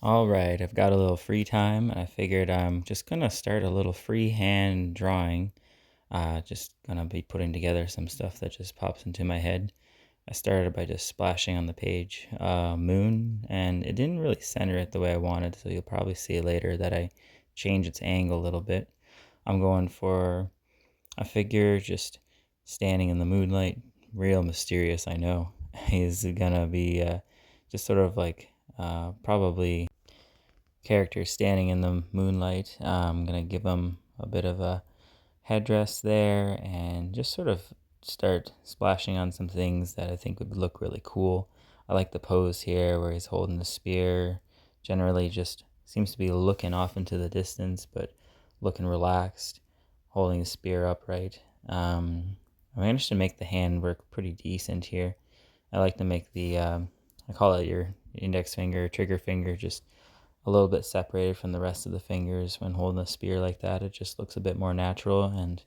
All right, I've got a little free time. I figured I'm just gonna start a little freehand drawing. Just gonna be putting together some stuff that just pops into my head. I started by just splashing on the page moon, and it didn't really center it the way I wanted, so you'll probably see later that I changed its angle a little bit. I'm going for a figure just standing in the moonlight, real mysterious, I know. He's gonna be just sort of like probably character standing in the moonlight. I'm gonna give him a bit of a headdress there and just sort of start splashing on some things that I think would look really cool. I like the pose here where he's holding the spear. Generally just seems to be looking off into the distance, but looking relaxed, holding the spear upright. I managed to make the hand work pretty decent here. I like to make I call it your index finger, trigger finger, just a little bit separated from the rest of the fingers when holding a spear like that. It just looks a bit more natural. And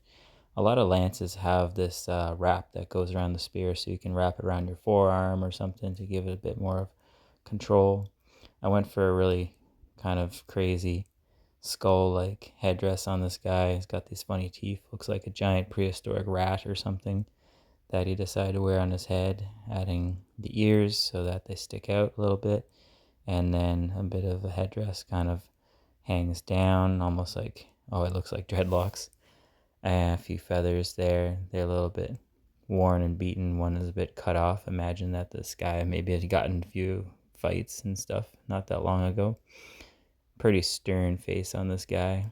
a lot of lances have this wrap that goes around the spear, so you can wrap it around your forearm or something to give it a bit more of control. I went for a really kind of crazy skull-like headdress on this guy. He's got these funny teeth, looks like a giant prehistoric rat or something that he decided to wear on his head, adding the ears so that they stick out a little bit, and then a bit of a headdress kind of hangs down, almost like, oh, it looks like dreadlocks. And a few feathers there. They're a little bit worn and beaten. One is a bit cut off. Imagine that this guy maybe had gotten a few fights and stuff not that long ago. Pretty stern face on this guy.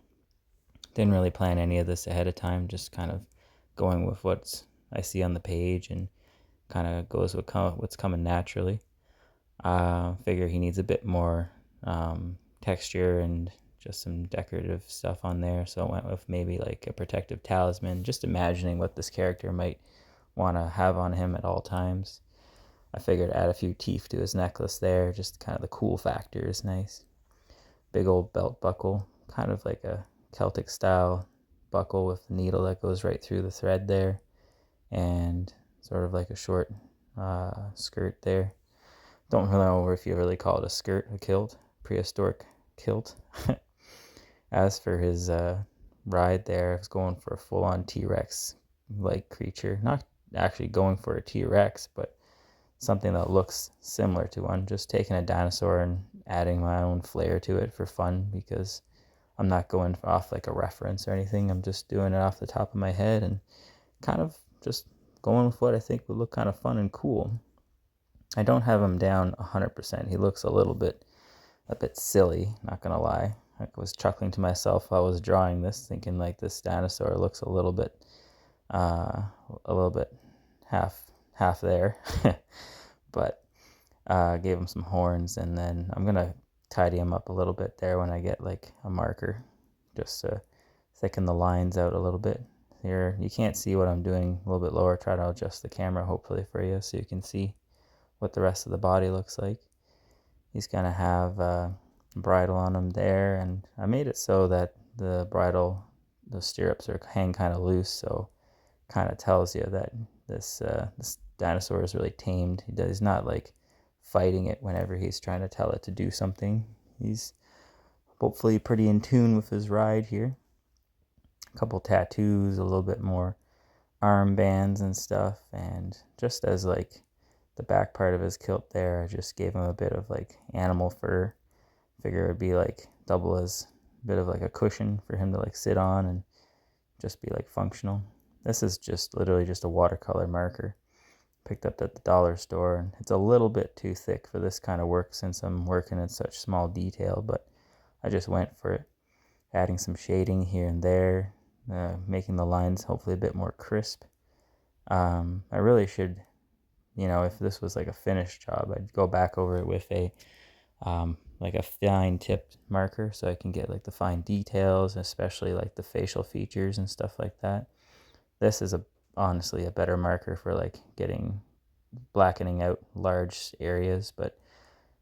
Didn't really plan any of this ahead of time, just kind of going with what's I see on the page and kind of goes with what's coming naturally. Figure he needs a bit more texture and just some decorative stuff on there. So I went with maybe like a protective talisman, just imagining what this character might want to have on him at all times. I figured add a few teeth to his necklace there, just kind of the cool factor is nice. Big old belt buckle, kind of like a Celtic style buckle with a needle that goes right through the thread there, and sort of like a short skirt there. Don't really know if you really call it a skirt, a kilt, prehistoric kilt. As for his ride there, I was going for a full-on T-Rex like creature. Not actually going for a T-Rex, but something that looks similar to one. Just taking a dinosaur and adding my own flair to it for fun, because I'm not going off like a reference or anything. I'm just doing it off the top of my head and kind of just going with what I think would look kind of fun and cool. I don't have him down 100%. He looks a bit silly, not gonna lie. I was chuckling to myself while I was drawing this, thinking like this dinosaur looks uh, a little bit half there. But gave him some horns, and then I'm gonna tidy him up a little bit there when I get like a marker, just to thicken the lines out a little bit. Here, you can't see what I'm doing. A little bit lower. Try to adjust the camera hopefully for you so you can see what the rest of the body looks like. He's gonna have a bridle on him there, and I made it so that the stirrups hang kind of loose, so kind of tells you that this dinosaur is really tamed. He's not like fighting it whenever he's trying to tell it to do something. He's hopefully pretty in tune with his ride here. A couple tattoos, a little bit more armbands and stuff, and just as like the back part of his kilt there, I just gave him a bit of like animal fur. Figure it would be like double as a bit of like a cushion for him to like sit on and just be like functional. This is just literally just a watercolor marker picked up at the dollar store, and it's a little bit too thick for this kind of work since I'm working in such small detail, but I just went for it, adding some shading here and there, making the lines hopefully a bit more crisp. I really should, if this was like a finished job, I'd go back over it with like a fine tipped marker so I can get like the fine details, especially like the facial features and stuff like that. This is honestly a better marker for like blackening out large areas, but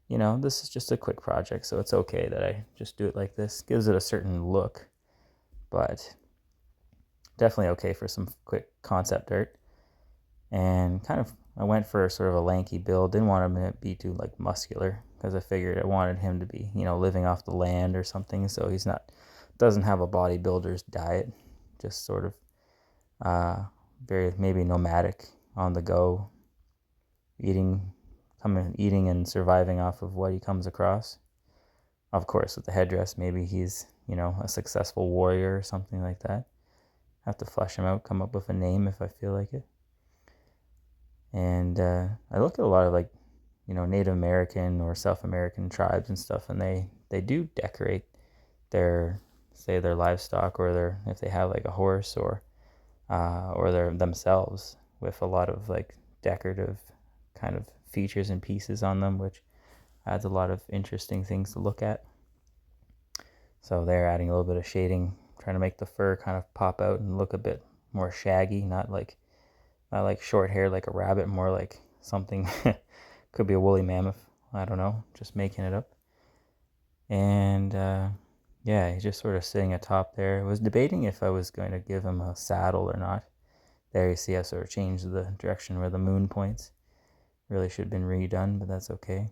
this is just a quick project, so it's okay that I just do it like this. Gives it a certain look, but definitely okay for some quick concept art. And I went for sort of a lanky build. Didn't want him to be too like muscular. because I figured I wanted him to be, living off the land or something. So he's not, doesn't have a bodybuilder's diet, just sort of very maybe nomadic, on the go, eating, eating and surviving off of what he comes across. Of course, with the headdress, maybe he's, a successful warrior or something like that. Have to flesh him out, come up with a name if I feel like it. And I look at a lot of like, Native American or South American tribes and stuff, and they do decorate their, say, their livestock, or their, if they have like a horse, or their themselves, with a lot of like decorative kind of features and pieces on them, which adds a lot of interesting things to look at. So they're adding a little bit of shading, trying to make the fur kind of pop out and look a bit more shaggy, not like short hair like a rabbit, more like something could be a woolly mammoth. I don't know, just making it up. And yeah, he's just sort of sitting atop there. I was debating if I was going to give him a saddle or not. There you see I sort of changed the direction where the moon points. Really should have been redone, but that's okay.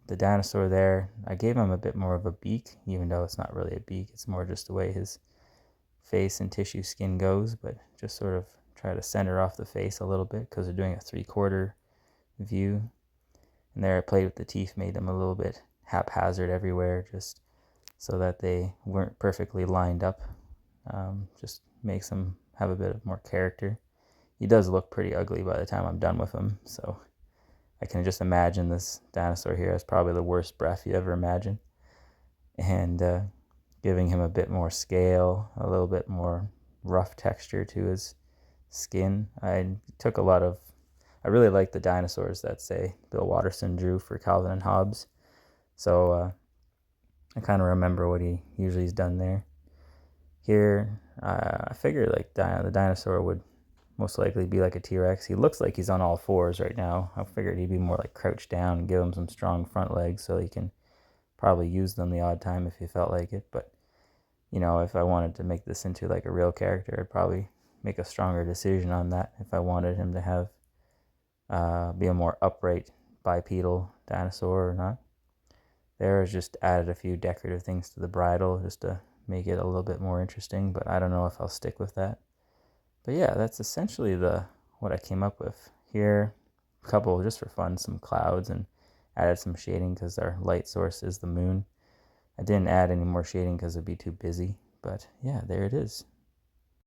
The dinosaur there, I gave him a bit more of a beak, even though it's not really a beak. It's more just the way his face and tissue skin goes, but just sort of try to center off the face a little bit because they're doing a 3/4 view. And there I played with the teeth, made them a little bit haphazard everywhere, just so that they weren't perfectly lined up. Just makes them have a bit of more character. He does look pretty ugly by the time I'm done with him, so I can just imagine this dinosaur here as probably the worst breath you ever imagine. And giving him a bit more scale, a little bit more rough texture to his skin. I really like the dinosaurs that, say, Bill Watterson drew for Calvin and Hobbes. So I kind of remember what he usually has done there. Here, I figured like the dinosaur would most likely be like a T-Rex. He looks like he's on all fours right now. I figured he'd be more like crouched down and give him some strong front legs so he can probably use them the odd time if he felt like it. But, if I wanted to make this into like a real character, I'd probably make a stronger decision on that if I wanted him to have be a more upright bipedal dinosaur or not. There, is just added a few decorative things to the bridle just to make it a little bit more interesting, but I don't know if I'll stick with that. But yeah, that's essentially what I came up with here. A couple, just for fun, some clouds, and added some shading because our light source is the moon. I didn't add any more shading because it'd be too busy, but yeah, there it is.